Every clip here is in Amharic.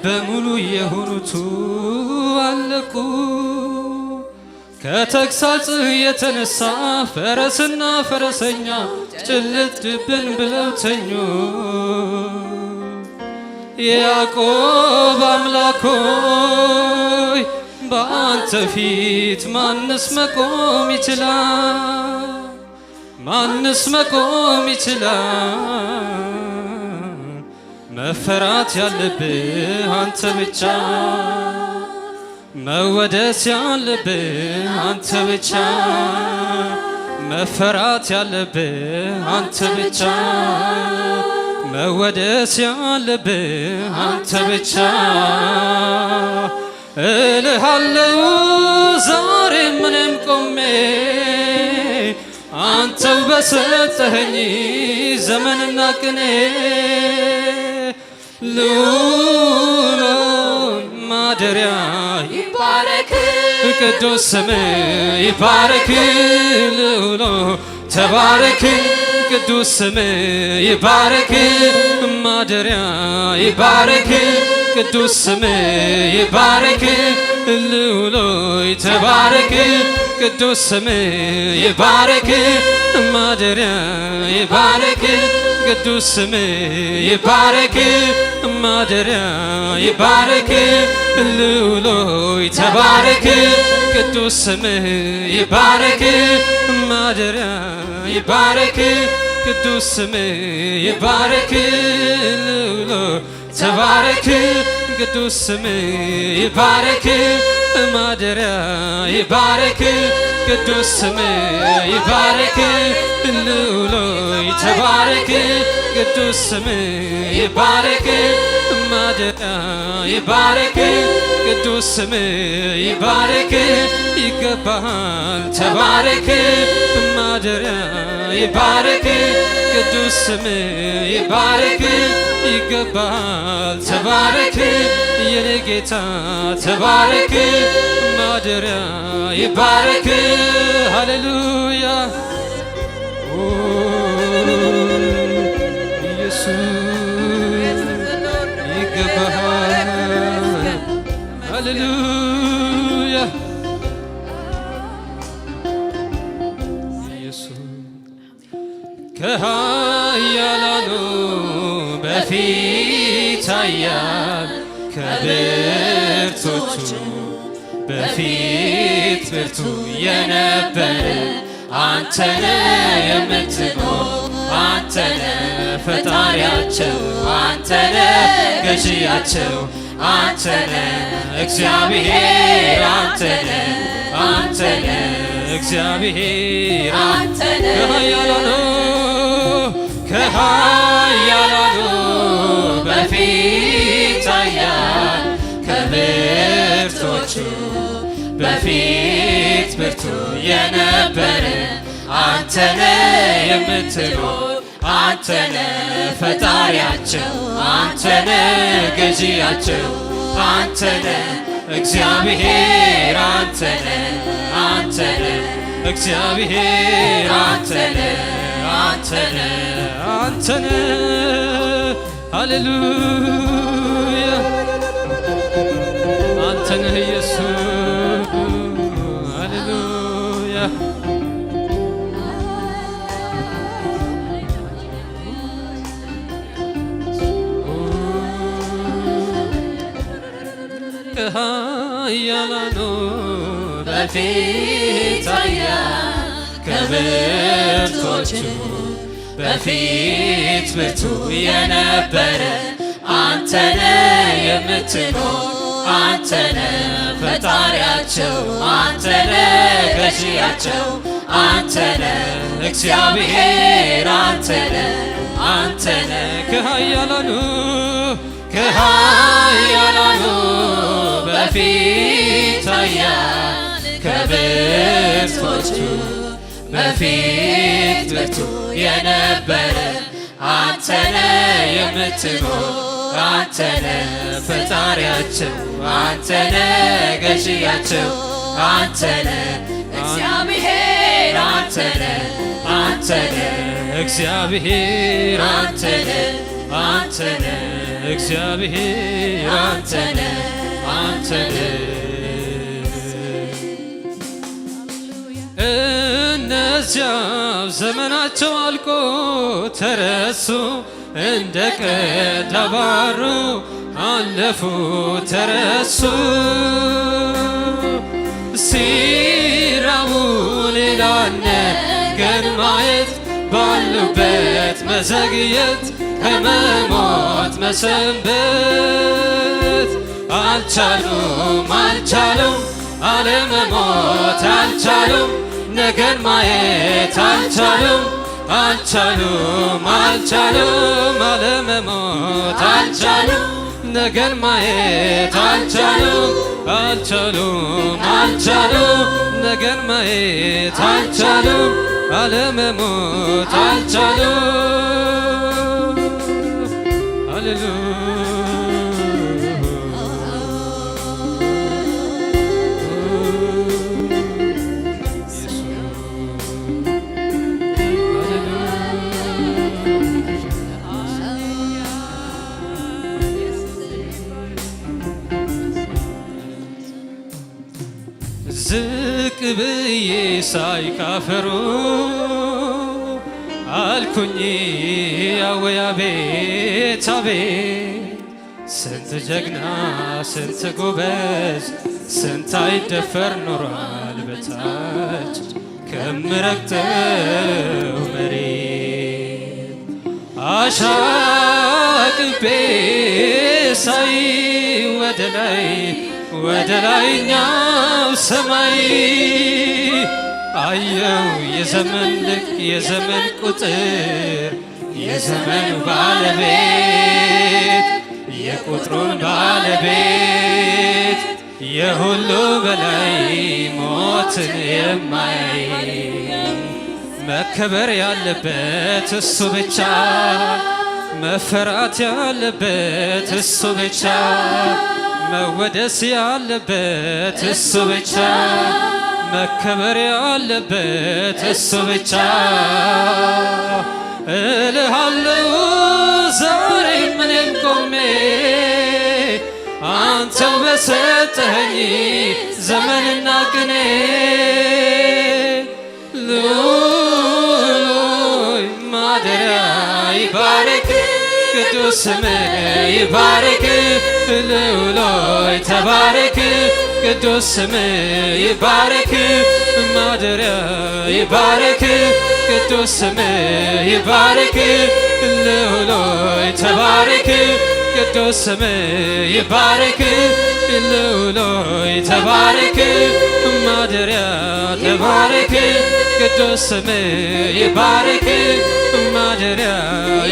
በሙሉ የሆኑቱ አለቁ። ከተግሳጽ የተነሳ ፈረስና ፈረሰኛ ጭልጥ ድብን ብለው ተኙ። የያዕቆብ አምላክ ሆይ በአንተ ፊት ማንስ መቆም ይችላል? ማንስ መቆም ይችላል? መፈራት ያለብህ አንተ ብቻ፣ መወደስ ያለብህ አንተ ብቻ፣ መፈራት ያለብህ አንተ ብቻ፣ መወደስ ያለብህ አንተ ብቻ። እልሃለው ዛሬ ምንም ቆሜ አንተው በሰጠኸኝ ዘመንና ቅኔ ልዑል ማደሪያ ይባረክ፣ ቅዱስ ስምህ ይባረክ። ልዑል ተባረክ፣ ቅዱስ ስምህ ይባረክ። ማደሪያ ይባረክ፣ ቅዱስ ስምህ ይባረክ። ልዑል ተባረክ፣ ቅዱስ ስምህ ይባረክ። ማደሪያ ይባረክ፣ ቅዱስ ስምህ ይባረክ። ማደሪያ ይባረክ። ልዑል ተባረክ፣ ቅዱስ ስምህ ይባረክ። ማደሪያ ይባረክ፣ ቅዱስ ስምህ ይባረክ። ልዑል ተባረክ፣ ቅዱስ ስምህ ይባረክ። ማደሪያ ይባረክ፣ ቅዱስ ስምህ ይባረክ። ልዑል ተባረክ፣ ቅዱስ ስምህ ይባረክ። ማደሪያ ይባረክ፣ ቅዱስ ስምህ ይባረክ። ይገባሃል ተባረክ። ማደሪያ ይባረክ፣ ቅዱስ ስምህ ይባረክ። ይገባሃል ተባረክ፣ የኔ ጌታ ተባረክ። ማደሪያ ይባረክ። ሃሌሉያ ኢየሱስ ይገባሃል። ሃሌሉያ ኢየሱስ ከኃያላኑ በፊት ኃያል ከብርቶቹ በፊት ብርቱ የነበረ አንተነ የምትኖር አንተነ ፈጣሪያቸው አንተነ ገዢያቸው አንተነ እግዚአብሔር አንተነ አንተነ እግዚአብሔር አንተነ ከኃያላኑ በፊት ኃያል ከብርቶቹ በፊት ብርቱ የነበረ አንተነ የምትኖር አንተነ ፈጣሪያቸው አንተነ ገዢያቸው አንተነ እግዚአብሔር አንተነ አንተነ እግዚአብሔር አንተነ አንተነ አንተነ ሃሌሉያ አንተነ ኢየሱስ ሃሌሉያ ከኃያላኑ በፊት ኃያል ከብርቶቹ በፊት ብርቱ የነበረ አንተነ የምትኖር አንተነ ፈጣሪያቸው አንተነ ገዢያቸው አንተነ እግዚአብሔር አንተነ አንተነ ከኃያላኑ በፊት ኃያል ከብርቶቹ በፊት ብርቱ የነበረ አንተነ የምትኖር አንተነ ፈጣሪያቸው አንተነ ገዢያቸው አንተነ እግዚአብሔር አንተነ አንተነ እግዚአብሔር አንተነ አንተነ እግዚአብሔር አንተነ አንተነ እነዚያው ዘመናቸው አልቆ ተረሱ እንደ ቀድ አባሩ አለፉ ተረሱ ሲራቡ ሌላ ነገር ማየት ባሉበት መዘግየት ከመሞት መሰንበት አልቻሉም አለመሞት አልቻሉም ነገን ማየት አልቻሉም አለመሞት አልቻሉም ነገን ማየት አልቻሉም ነገን ማየት አልቻሉም አለመሞት አልቻሉም ሃሌሉያ ዝቅ ብዬ ሳይ ካፈሩ አልኩኝ ያወይ አቤት አቤት ስንት ጀግና ስንት ጎበዝ ስንት አይደፈር ኖሯል በታች ከምረግጠው መሬት አሻቅቤ ሳይ ወደ ላይኛው ሰማይ አየው የዘመን ልክ የዘመን ቁጥር የዘመኑ ባለቤት የቁጥሩን ባለቤት የሁሉ በላይ ሞትን የማይ መከበር ያለበት እሱ ብቻ መፈራት ያለበት እሱ ብቻ መወደስ ያለበት እሱ ብቻ መከበር ያለበት እሱ ብቻ እልሃለሁ ዛሬ ምንም ቆሜ አንተው በሰጠኸኝ ዘመንና ቅኔ ልዑል ማደሪያ ይባረክ ቅዱስ ስምህ ይባረክ ልዑል ሆይ ተባረክ ቅዱስ ስምህ ይባረክ ማደሪያ ይባረክ ቅዱስ ስምህ ይባረክ ልዑል ሆይ ተባረክ ቅዱስ ስምህ ይባረክ ልዑል ሆይ ተባረክ ማደሪያ ተባረክ ቅዱስ ስምህ ይባረክ ማደሪያ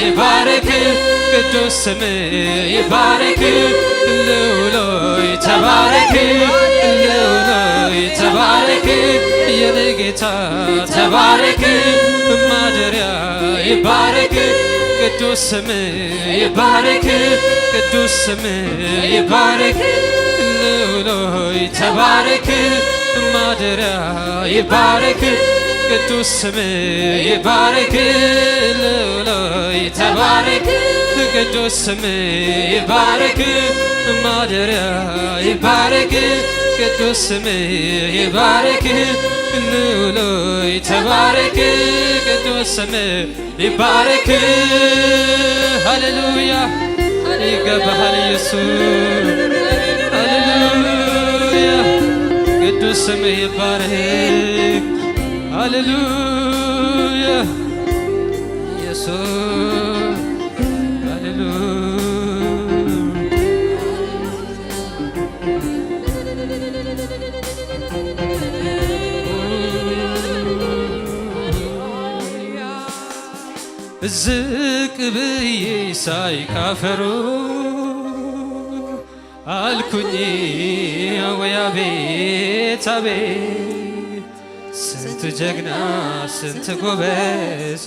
ይባረክ ቅዱስ ስምህ ይባረክ ልዑል ሆይ ተባረክ ልዑል ሆይ ተባረክ የኔ ጌታ ተባረክ ማደሪያ ይባረክ ቅዱስ ስምህ ይባረክ ቅዱስ ስምህ ይባረክ ልዑል ሆይ ተባረክ ማደሪያ ይባረክ ቅዱስ ስምህ ይባረክ ልዑል ሆይ ተባረክ ቅዱስ ስምህ ይባረክ ማደሪያ ይባረክ ቅዱስ ስምህ ይባረክ ልዑል ሆይ ተባረክ ቅዱስ ስምህ ይባረክ ሃሌሉያ ይገባሃል ኢየሱስ ሃሌሉያ ቅዱስ ስምህ ይባረክ ሃሌሉያ ኢየሱስ ሃሌሉያ ዝቅ ብዬ ሳይ ካፈሩ አልኩኝ ወይ አቤት አቤት ስንት ጀግና ስንት ጎበዝ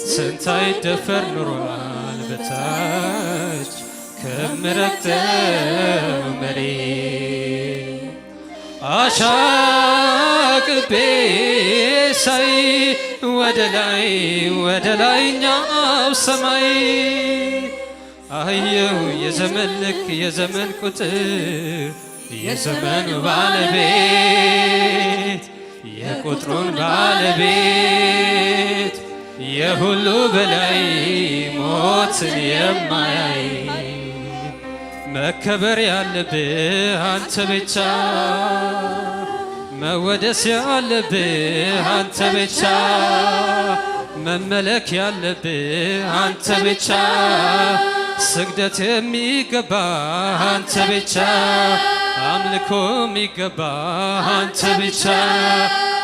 ስንት አይደፈር ኑሯል በታች ከምረግጠው መሬት አሻቅቤ ሳይ ወደ ላይኛው ሰማይ አየሁ የዘመን ልክ የዘመን ቁጥር የዘመኑ ባለቤት የቁጥሩን ባለቤት የሁሉ በላይ ሞትን የማያይ መከበር ያለብህ አንተ ብቻ መወደስ ያለብህ አንተ ብቻ መመለክ ያለብህ አንተ ብቻ ስግደት የሚገባ አንተ ብቻ አምልኮ የሚገባ አንተ ብቻ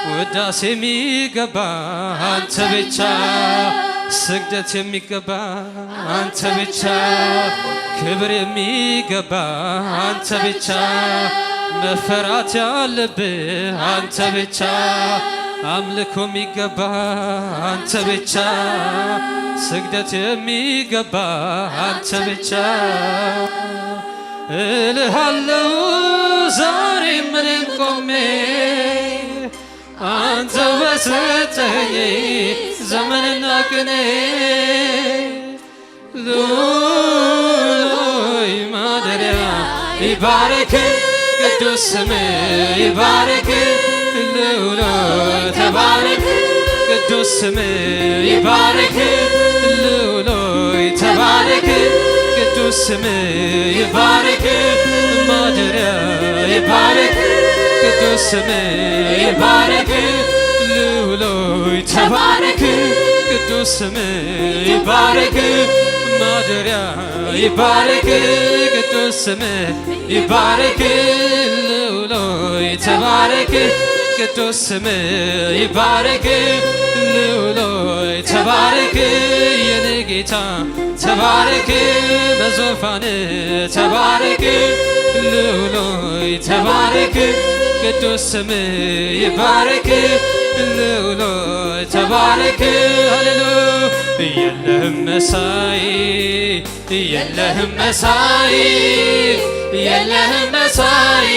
ውዳሴ የሚገባ አንተ ብቻ ስግደት የሚገባ አንተ ብቻ ክብር የሚገባ አንተ ብቻ መፈራት ያለብህ አንተ ብቻ አምልኮ የሚገባ አንተ ብቻ ስግደት የሚገባ አንተ ብቻ እልሃለሁ ዛሬ ምንም ቆሜ አንተ በሰጠኝ ዘመንና ቅኔ ሉሎይ ማደሪያ ይባረክ ቅዱስ ስምህ ይባረክ ልዑል ተባረክ ቅዱስ ስምህ ይባረክ ልዑል ተባረክ ቅዱስ ስምህ ይባረክ ማደሪያ ይባረክ ቅዱስ ስምህ ይባረክ ልዑል ተባረክ ቅዱስ ስምህ ይባረክ ማደሪያ ይባረክ ቅዱስ ስምህ ይባረክ ልዑል ተባረክ ቅዱስ ስምህ ይባረክ ልዑል ተባረክ የኔ ጌታ ተባረክ በዙፋን ተባረክ ልዑል ተባረክ ቅዱስ ስምህ ይባረክ ልዑል ተባረክ ሃሌሉያ የለህም መሳይ የለህም መሳይ የለህም መሳይ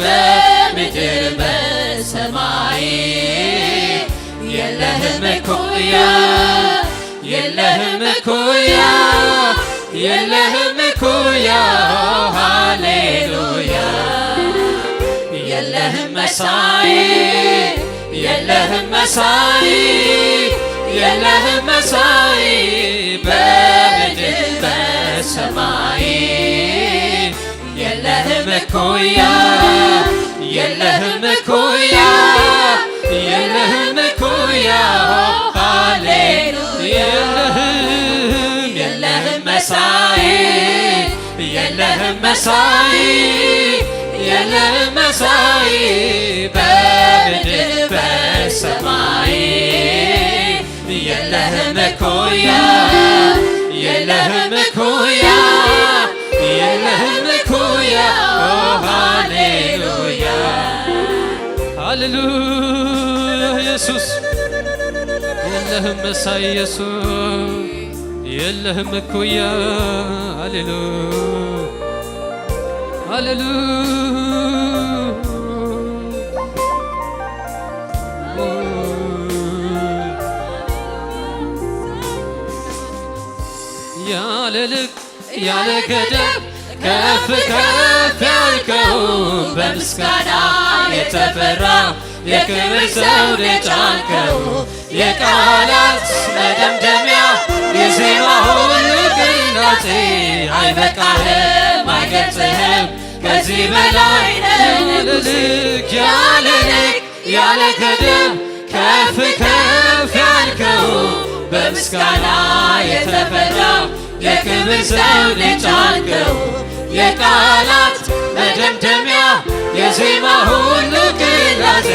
በምድር በሰማይ የለህም እኩያ የለህም እኩያ የለህም እኩያ ሃሌሉያ የለህም መሳይ የለህም መሳይ የለህም መሳይ በምድር በሰማይ የለህም እኩያ የለህም እኩያ የለህም እኩያ ሃሌሉያ የለህም መሳይ የለህም መሳይ የለህም መሳይ በምድር በሰማይ የለህም እኩያ የለህም እኩያ የለህም እኩያ ሃሌሉያ ሃሌሉያ ኢየሱስ የለህም መሳይ ኢየሱስ የለህም እኩያ ሃሌሉያ ያለ ልክ ያለ ገደብ ከፍ ከፍ ያልከው በምስጋና የተፈራ የክብር ዘውድ የጫንከው የቃላት መደምደሚያ የዜማ ሁሉ ቅላጼ አይበቃህም አይገልጽህም ከዚህ በላይ ያለ ልክ ያለ ልክ ያለ ገደብ ከፍ ከፍ ያልከው በምስጋና የተፈራ የክብር ዘውድ የጫንከው የቃላት መደምደሚያ የዜማ ሁሉ ቅላጼ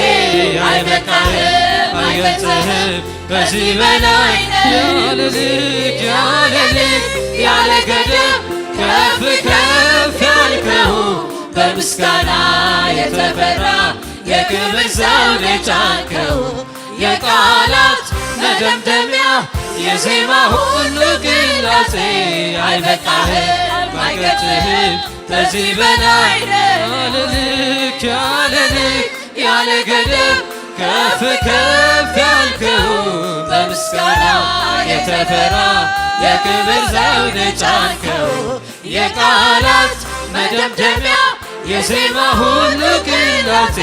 አይበቃህም አይገልጽህም ከዚህ በላይ ያለ ልክ ያለ ልክ ያለ ገደብ ከፍ ከፍ ያልከው በምስጋና የተፈራ የክብር ዘውድ የጫንከው የቃላት መደምደሚያ የዜማ ሁሉ ቅላጼ አይበቃህም አይገልጽህም ከዚህ በላይ ያለ ልክ ያለ ልክ ያለ ገደብ ከፍ ከፍ ያልከው በምስጋና የተፈራ የክብር ዘውድ ጫንከው የቃላት መደምደሚያ የዜማ ሁሉ ቅላቴ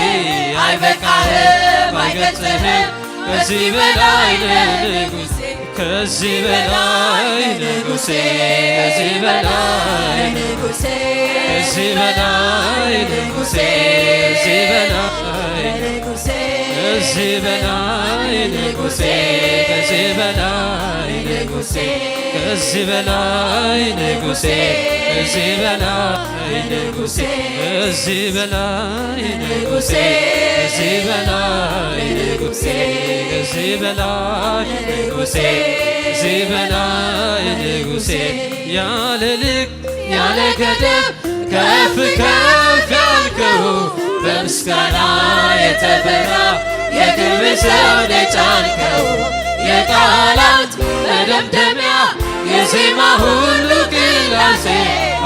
አይበቃህም አይገልጽህም ከዚህ በላይ ንጉሴ ከዚህ በላይ ንጉሴ ከዚህ በላይ ንጉሴ ከዚህ በላይ ንጉሴ ከዚህ በላይ ንጉሴ ከዚህ በላይ ንጉሴ ከዚህ በላይ ንጉሴ ከዚህ በላይ ንጉሴ ከዚህ በላይ ንጉሴ ከዚህ በላይ ንጉሴ ከዚህ በላይ ንጉሴ ከዚህ በላይ ንጉሴ ከዚህ በላይ ንጉሴ ያለ ልክ ያለ ገደብ ከፍ ከፍ ያልከው በምስጋና የተፈራ የክብር ዘውድ ጫንከው የቃላት መደምደሚያ የዜማ ሁሉ ቅላሴ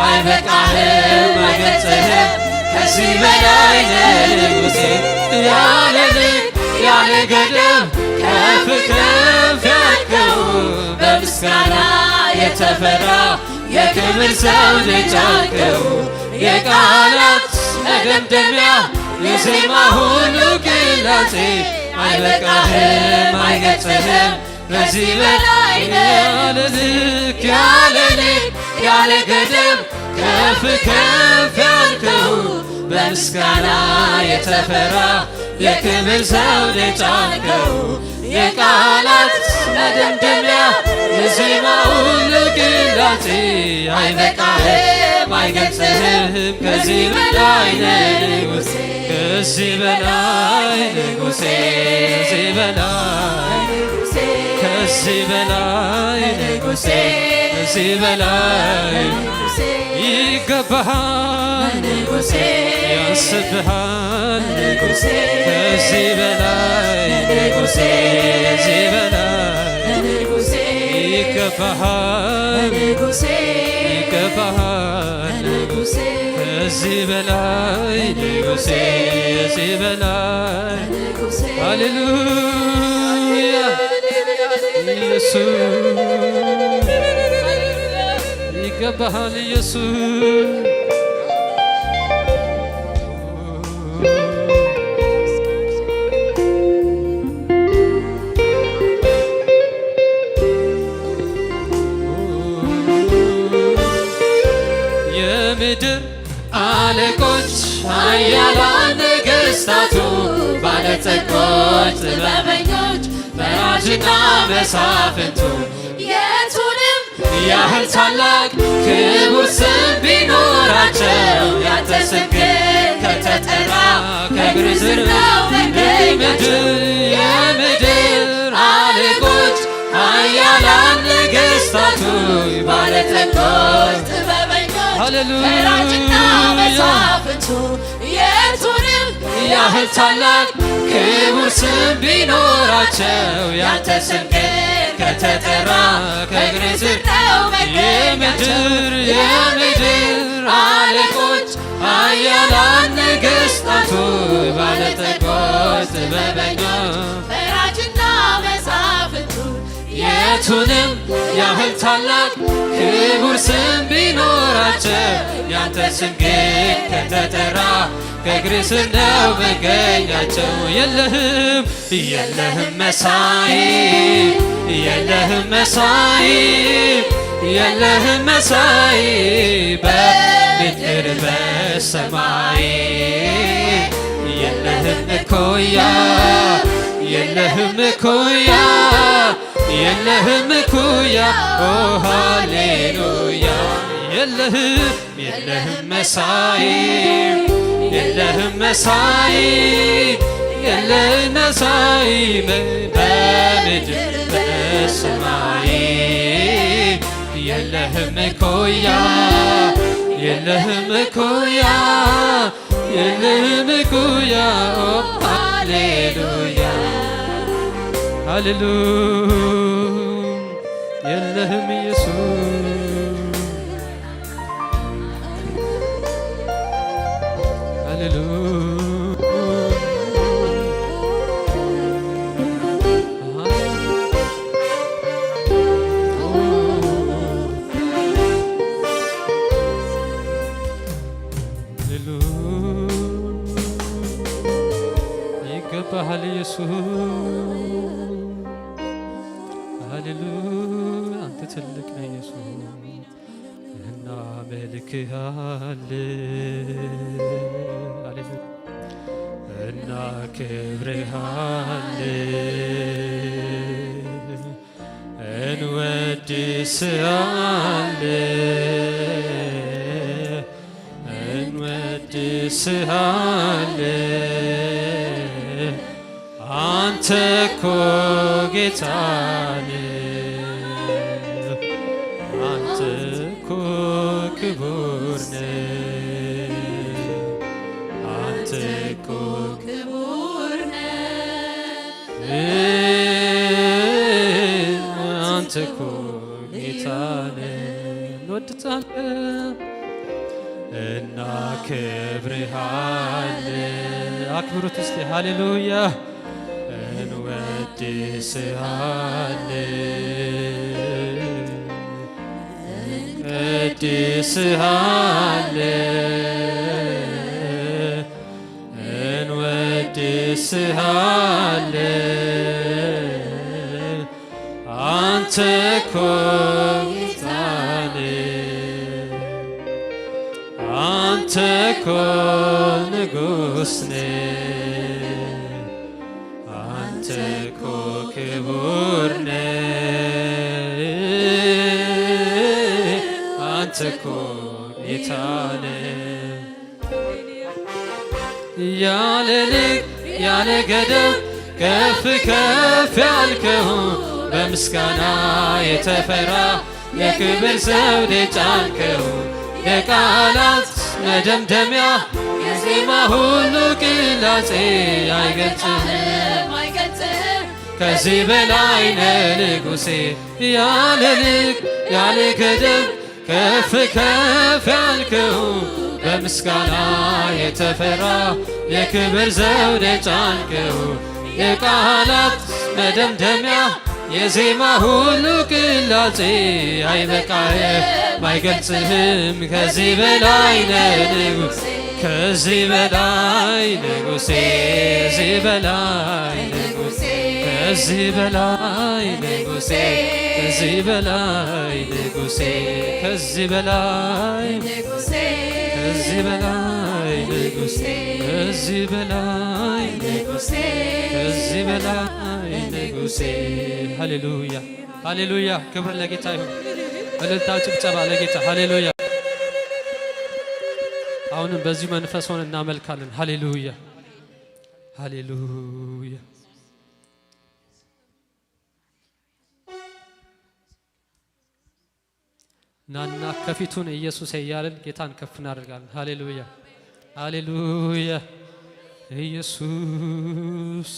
አይበቃህም አይገልጽህም ከዚህ በላይ ንጉሴ ያለ ልክ ያለ ገደብ ከፍ ከፍ ያልከው በምስጋና የተፈራ የክብር ዘውድ ጫንከው የቃላት መደምደሚያ የዜማ ሁሉ ቅላሴ አይበቃህም አይገልጽህም ከዚህ በላይ ያለ ልክ ያለ ልክ ያለ ገደብ ከፍ ከፍ ያልከው በምስጋና የተፈራ የክብር ዘውድ ጫንከው የቃላት መደምደሚያ የዜማ ሁሉ ቅላሴ አይበቃህም አይገልጽህም ከዚህ በላይ ንጉሴ ከዚህ በላይ ንጉሴ ከዚህ በላይ ከዚህ በላይ ንጉሴ ከዚህ በላይ ይገባሃል ንጉሴ ያንስብሃል ንጉሴ ከዚህ በላይ ንጉሴ ከዚህ በላይ ንጉሴ ይገባሃል ንጉሴ ይገባሃል ንጉሴ ከዚህ በላይ ንጉሴ ከዚህ በላይ ሃሌሉያ ኢየሱስ ይገባሃል ኢየሱስ የምድር አለቆች ኃያላን ነገሥታቱ ባለጸጎች ጥበበኞች ፈራጅና መሳፍንቱ የቱንም ያህል ታላቅ ክቡር ስም ቢኖራቸው ያንተ ስም ግን ከተጠራ ከእግር ስር ነው የምድር አለቆች ኃያላን ነገሥታቱ ባለጸጎች ጥበበኞች ፈራጅና መሳፍንቱ የቱንም ያህል ታላቅ ክቡር ስም ቢኖራቸው ያንተ ስም ግን ከተጠራ ከእግር ስር ነው የምድር አለቆች ኃያላን ነገሥታቱ ባለጠጎች ጥበበኞች ፈራጅና መሳፍንቱ የቱንም ያህል ታላቅ ክቡር ስም ቢኖራቸው ያንተ ስም ግን ከተጠራ ከእግር ስር ነው መገኛቸው የለህም የለህም መሳይ የለህም መሳይ የለህም መሳይ በምድር በሰማይ የለህም እኩያ የለህም እኩያ የለህም እኩያ ኦ ሃሌሉያ የለህም መሳይ የለህም መሳይ የለህም መሳይ በምድር በሰማይ የለህም እኩያ የለህም እኩያ የለህም እኩያ ኦ ሃሌሉያ ሃሌሉያ የለህም ኢየሱስ ይገባሃል ኢየሱስ ሃሌሉያ አንተ ትልቅ ነህ ኢየሱስ እናመልክሃለን እናከብርሃለን እንወድስሃለን አንተ እኮ ጌታ ነህ አንተ እኮ ክቡር ነህ አንተ እኮ ክቡር ነህ አንተ እኮ ጌታ ነህ እንወድስሃለን እናከብርሃለን አክብሩት እስቲ ሃሌሉያ እንወድስሃለን እንቀድስሃለን እንወድስሃለን አንተ እኮ ጌታ ነህ አንተ እኮ ንጉሥ ነህ አንተ እኮ ክቡር ነህ አንተ እኮ ጌታ ነህ ያለ ልክ ያለ ገደብ ከፍ ከፍ ያልከው በምስጋና የተፈራ የክብር ዘውድ የጫንከው የቃላት መደምደሚያ የዜማ ሁሉ ቅላጼ አይገልጽህም ከዚህ በላይ ነህ ንጉሴ ያለ ልክ ያለ ገደብ ከፍ ከፍ ያልከው በምስጋና የተፈራ የክብር ዘውድ የጫንከው የቃላት መደምደሚያ የዜማ ሁሉ ቅላጼ አይበቃህም አይገልጽህም ከዚህ በላይ ነህ ንጉሴ ከዚህ በላይ ንጉሴ ከዚህ በላይ ንጉሴ ከዚህ በላይ ንጉሴ ከዚህ በላይ ንጉሴ ከዚህ በላይ ንጉሴ ከዚህ በላይ ንጉሴ ከዚህ በላይ ንጉሴ ከዚህ በላይ ንጉሴ ሃሌሉያ ሃሌሉያ ክብር ለጌታ ይሁን እልልታ ጭብጨባ ለጌታ ሃሌሉያ አሁንም በዚህ መንፈስ ሆነን እናመልካለን ሃሌሉያ ሃሌሉያ ናና ከፊቱን ኢየሱስ እያልን ጌታን ከፍ እናደርጋለን ሃሌሉያ ሃሌሉያ ኢየሱስ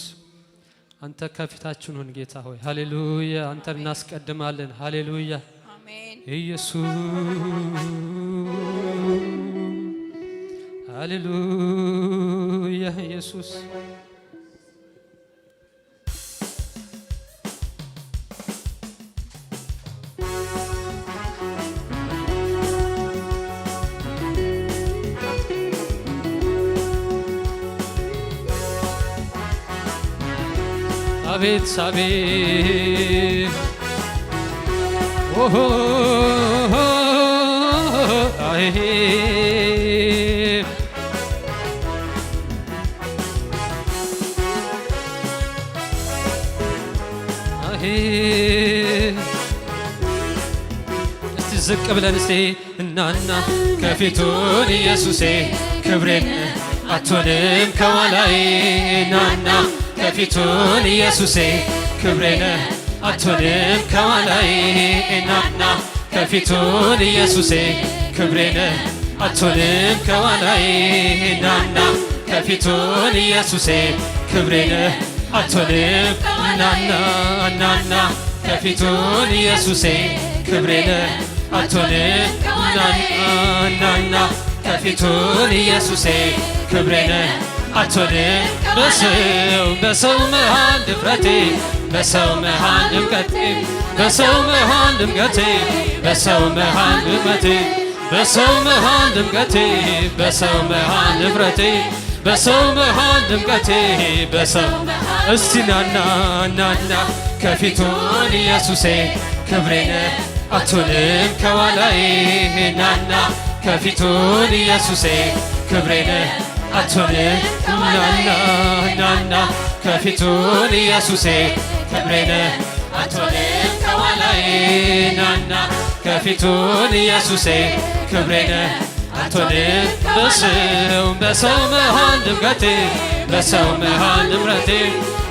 አንተ ከፊታችን ሁን ጌታ ሆይ ሃሌሉያ አንተን እናስቀድማለን ሃሌሉያ አሜን ኢየሱስ ሃሌሉያ ኢየሱስ አቤት አቤት ኦሆ አይ እስቲ ዝቅ ብለን እስቲ እናና ከፊቱን ኢየሱሴ ክብሬን አትሆንም ከኋላዬ ናና ከፊቱን ኢየሱሴ ክብሬን አትሆንም ከኋላዬ ናና ከፊቱን ኢየሱሴ ክብሬን አትሆንም ከኋላዬ ናና ከፊቱን ኢየሱሴ ክብሬን አትሆንም ናና ናና ከፊቱን ኢየሱሴ ክብሬን አትሆንም ናና ከፊቱን ኢየሱሴ ክብሬን አትሆንም በሰው መሃል ድፍረቴ በሰው መሃል ድምቀቴ በሰው መሃል ድምቀቴ በሰው መሃል ድምቀቴ በሰው መሃል ድምቀቴ በሰው መሃል ንብረቴ በሰው መሃል ድምቀቴ በሰው እስቲ ናና ናና ከፊቱን ኢየሱሴ ክብሬነ አትሆንም ከኋላዬ ናና ከፊቱን ኢየሱሴ ክብሬነ አትሆንም ናና ናና ከፊቱን ኢየሱሴ ክብሬነ አትሆንም ከኋላዬ ናና ከፊቱን ኢየሱሴ ክብሬነ አትሆንም በሰው መሃል ድምቀቴ በሰው መሃል ንብረቴ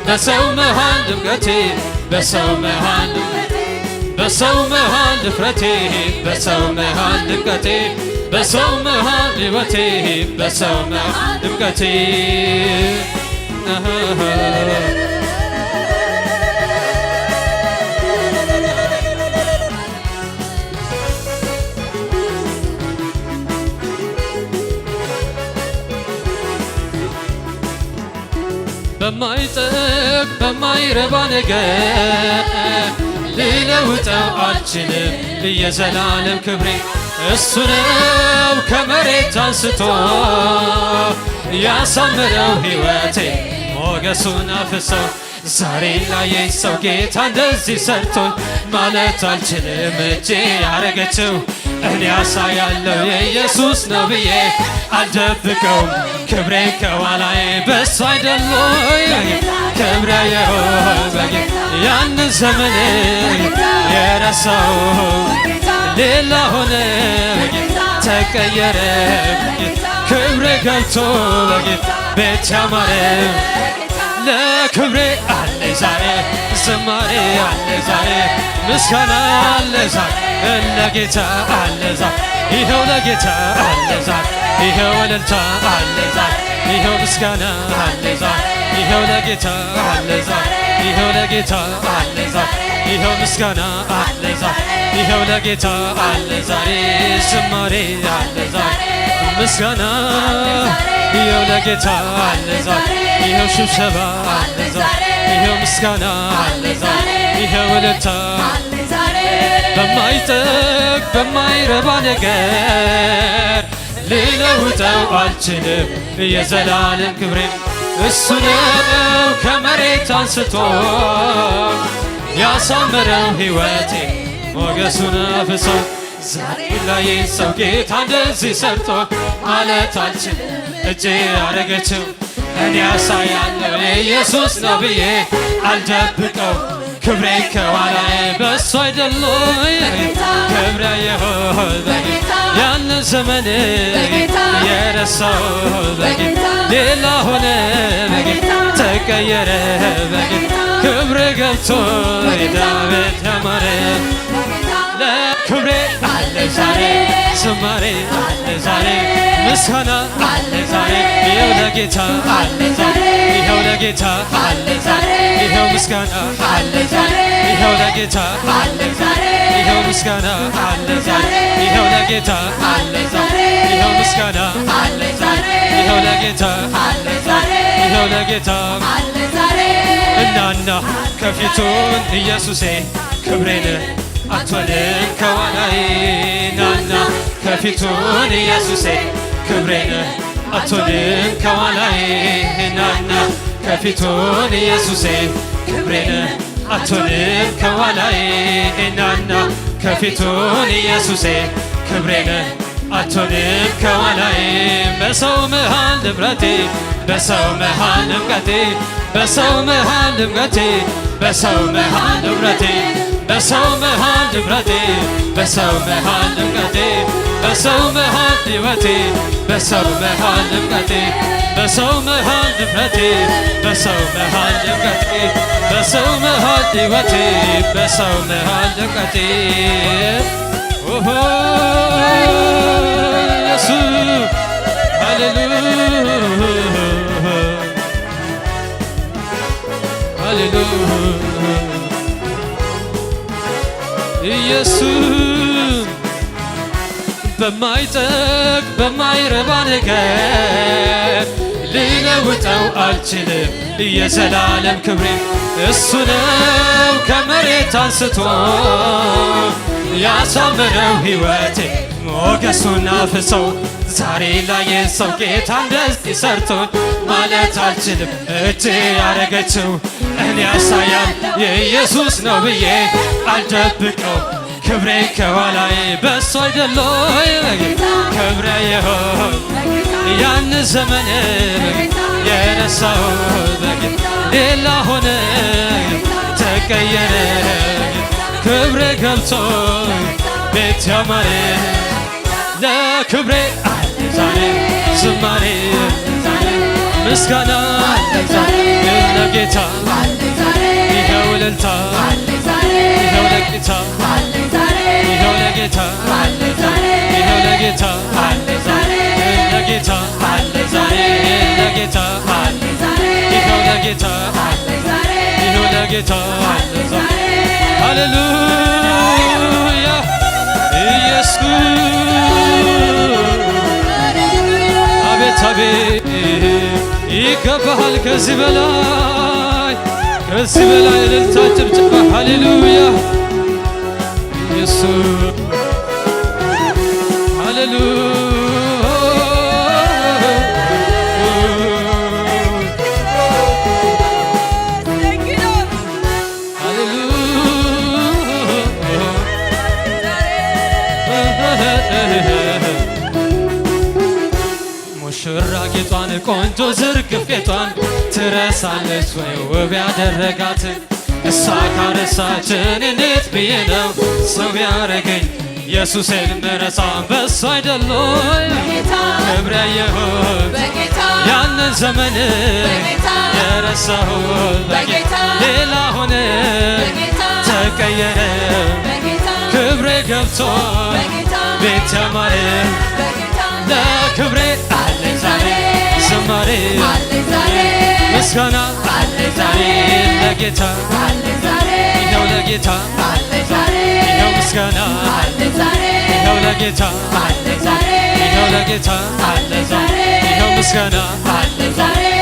በሰው መሃል ድምቀቴ በሰው መሃል በሰው መሃል ድፍረቴ በሰው መሃል ድምቀቴ በሰው መሃል ሕይወቴ በሰው መሃል ድምቀቴ በማይጠቅ በማይረባ ነገር ልለውጠው አልችልም የዘላለም ክብሬ እሱ ነው ከመሬት አንስቶ ያሳመረው ሕይወቴ ሞገሱን አፍሶ ዛሬ ላየኝ ሰው ጌታ እንደዚህ ሰርቶ ማለት አልችልም እጄ ያረገችው እኔ ያሳያለው የኢየሱስ ነው ብዬ አልደብቀውም ክብሬ ከኋላዬ በሱ አይደሎይ ክብሬ የሆነ ያንን ዘመን የረሳው ሌላ ሆነ ተቀየረ ክብሬ ገብቶ ቤት ያማረ ለክብሬ አለ ዛሬ ዝማሬ አለ ዛሬ ምስጋና አለ ዛሬ ለጌታ አለ ዛሬ ይኸው ለጌታ አለ ዛሬ ይኸው እልልታ አለ ዛሬ ይኸው ምስጋና አለ ዛሬ ይኸው ለጌታ አለ ዛሬ ይኸው ለጌታ አለ ዛሬ ይኸው ምስጋና አለ ዛሬ ይኸው ለጌታ አለ ዛሬ ዝማሬ አለ ዛሬ ምስጋና ይኸው ለጌታ አለ ዛሬ ይኸው ሽብሸባ አለ ዛሬ ይኸው ምስጋና አለ ዛሬ ይኸው እልልታ በማይጠቅ በማይረባ ነገር ልለውጠው አልችልም የዘላለም ክብሬ እሱ ነው ከመሬት አንስቶ ያሳመረው ሕይወቴ ሞገሱን አፍሶ ዛሬ ላየኝ ሰው ጌታ እንደዚህ ሰርቶ ማለት አልችልም እጄ ያረገችው እኔ ያሳያለው የኢየሱስ ነው ብዬ አልደብቀው ክብሬ ከኋላዬ በሱ አይደሎይ ክብሬ የሆነ ያንን ዘመን የረሳው ሌላ ሆነ ተቀየረ ክብሬ ገብቶ ዳዊት ያማረ ለክብሬ አለ ዛሬ ዝማሬ አለ ዛሬ ምስጋና አለ ዛሬ ይኸው ለጌታ አለ ዛሬ ይኸው ለጌታ አለ ዛሬ ይኸው ምስጋና አለ ዛሬ ይኸው ለጌታ አለ ዛሬ ይኸው ምስጋና አለ ዛሬ ይኸው ለጌታ አለ ዛሬ ይኸው ምስጋና አለ ዛሬ ይኸው ለጌታ አለ ዛሬ ይኸው ለጌታ አለ ዛሬ እናና ከፊቱን ኢየሱሴ ክብሬን አትሆንም ከኋላዬ ናና ከፊቱን ኢየሱሴ ክብሬን አትሆንም ከኋላዬ ናና ከፊቱን ኢየሱሴ ክብሬን አትሆንም ከኋላዬ ናና ከፊቱን ኢየሱሴ ክብሬን አትሆንም ከኋላዬ በሰው መሃል ንብረቴ በሰው መሃል ድምቀቴ በሰው መሃል ድምቀቴ በሰው መሃል ንብረቴ በሰው መሃል ንብረቴ በሰው መሃል ድምቀቴ በሰው መሃል ሕይወቴ በሰው መሃል ድምቀቴ በሰው መሃል ንብረቴ በሰው መሃል ድምቀቴ በሰው መሃል ሕይወቴ በሰው መሃል ድምቀቴ ኦሆ ኢየሱስ ሃሌሉያ ሃሌሉያ ኢየሱስ በማይጠቅ በማይረባ ነገር ልለውጠው አልችልም የዘላለም ክብሬ እሱ ነው ከመሬት አንስቶ ያሳመረው ሕይወቴ ሞገሱን አፍሰው ዛሬ ላይ ሰው ጌታ እንደዚህ ሰርቶኝ ማለት አልችልም። እጅ ያረገችው እኔ ያሳያል የኢየሱስ ነው ብዬ አልደብቀው። ክብሬ ከኋላዬ በሱ አይደሎይ ክብሬ ይሆን ያን ዘመን የረሳው በጌታ ሌላ ሆነ ተቀየረ። ክብሬ ገብቶ ቤት ያማረ ለክብሬ አለ ዛሬ ዝማሬ ምስጋና ለጌታ ይኸው እልልታ ይኸው ለጌታ ይኸው ለጌታ ይኸው ለጌታ ለጌታ ዛሬ ለጌታ ይኸው ለጌታ ይኸው ለጌታ ሃሌሉያ ኢየሱስ አቤት አቤት ይገባሃል ከዚህ በላይ እልልታ ጭብጨባ ሃሌሉያ ኢየሱስ ሃሌሉያ ሙሽራ ጌጧን ቆንጆ ዝርግፍ ጌጧን ትረሳለች ወይ ውብ ያደረጋትን? እሷ ካረሳችን እንዴት ብዬ ነው ሰው ያረገኝ ኢየሱስን ምረሳ በሱ አይደሎይ ክብር ያየሁት ያንን ዘመን የረሳሁት በጌታ ሌላ ሆነ ተቀየረ። ክብሬ ገብቶ ቤት ያማረ ለክብሬ አለ ዛሬ ዝማሬ ምስጋና አለ ዛሬ ለጌታ ይኸው ለጌታ ይኸው ምስጋና ይኸው ለጌታ ይኸው ለጌታ ይኸው ምስጋና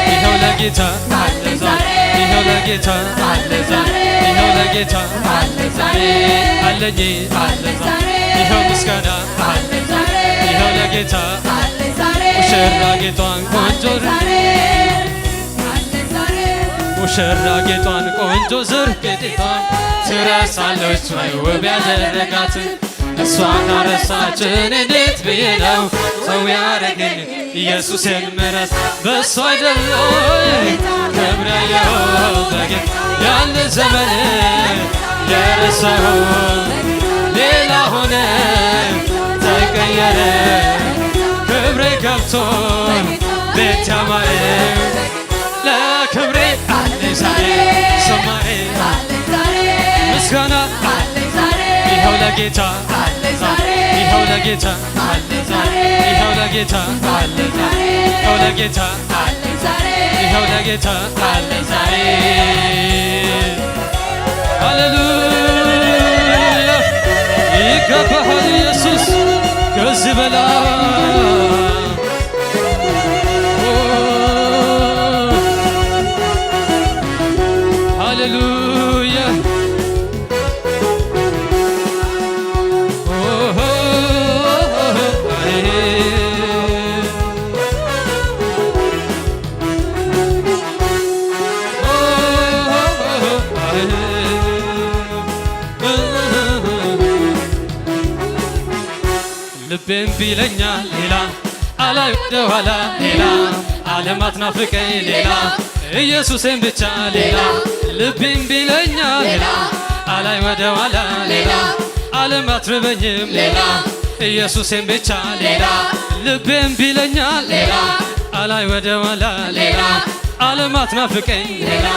ይኸው ለጌታ ይኸው ለጌታ ይኸው ለጌታ አለኝ ይኸው ምስጋና ይኸው ለጌታ ሙሽራ ጌጧን ቆንጆ ሙሽራ ጌጧን ቆንጆ ዝርግ ጌጧን ትረሳለች ወይ ውብ ያደረጋትን? እሷ ካረሳችን እንዴት ብዬ ነው ሰው ያረገኝ ኢየሱስን ምረስ በሱ አይደሎይ ክብር ያየሁት በጌታ ያን ዘመን የረሳው ሌላ ሆነ ተቀየረ። ክብሬ ገብቶ ቤት ያማረ ለክብሬ አለ ዛሬ ዝማሬ ምስጋና ይኸው ለጌታ ይኸው ለጌታ ይኸው ለጌታ ይኸው ለጌታ ይኸው ለጌታ አለ ዛሬ ሃሌሉያ ይገባሃል ኢየሱስ ከዚህ በላይ ሃሌሉያ ልቤም ቢለኛል ሌላ አላይ ወደ ኋላ ሌላ ዓለማት ናፍቀኝ ሌላ ኢየሱስን ብቻ ሌላ ልቤም ቢለኛል ሌላ አላይ ወደ ኋላ ሌላ ዓለማት ርበኝም ሌላ ኢየሱስን ብቻ ሌላ ልቤም ቢለኛል ሌላ አላይ ወደ ኋላ ሌላ ዓለማት ናፍቀኝ ሌላ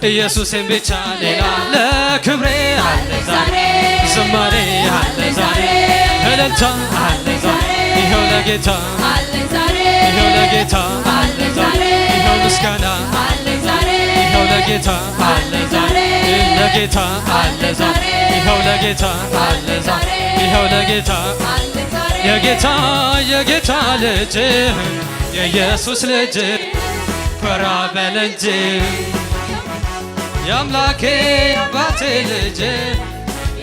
ኢየሱስን ብቻ ሌላ ለክብሬ አለ ዛሬ ዝማሬ አለ ዛሬ እልልታ አለ ዛሬ ይኸው ለጌታ ይኸው ለጌታ ይኸው ምስጋና ይኸው ለጌታ ለጌታ ይኸው ለጌታ ይኸው ለጌታ የጌታ ልጅ የኢየሱስ ልጅ ኮራ በል እንጂ የአምላኬ አባቴ ልጅ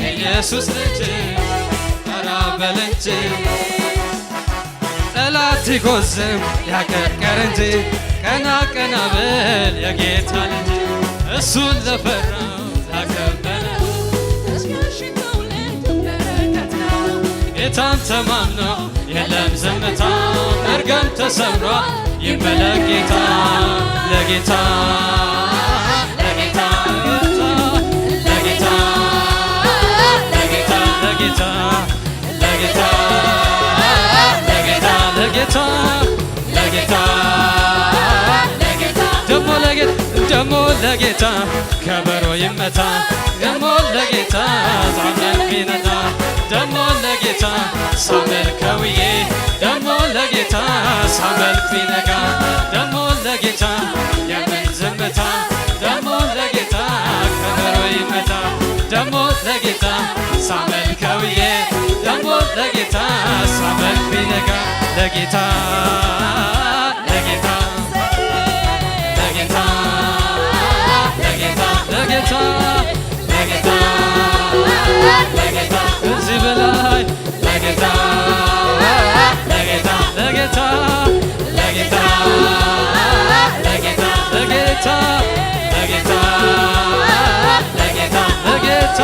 የኢየሱስ ልጅ ኮራ በል እንጂ ጠላት ይጎዝም ያቀርቀር እንጂ ቀና ቀና ብል የጌታ ልጅ እሱን ለፈራው ላከበረ ጌታን ተማምኖ የለም ዝምታ መርገም ተሰብሯል ይመለክ ጌታ ለጌታ ለጌታ ለጌታ ለጌታ ለጌታ ለጌታ ለጌታ ለጌታ ለጌታ ለጌታ ደሞ ለጌታ ከበሮ ይመታ ደሞ ለጌታ ዛመን ቢነታ ደሞ ለጌታ ሳመልከውዬ ደሞ ለጌታ ሳመልክ ቢነጋ ደሞ ለጌታ የምን ዝምታ ደሞ ለጌታ ከበሮ ይመታ ደሞ ለጌታ ሳመልከውዬ ደሞ ለጌታ ሳመልክ ቢነጋ ለጌታ ለጌታ ለጌታ ለጌታ ለጌታ ለጌታ ለጌታ እዚህ በላይ ለጌታ ለጌታ ለጌታ ለጌታ ለጌታ ለጌታ ለጌታ ለጌታ ለጌታ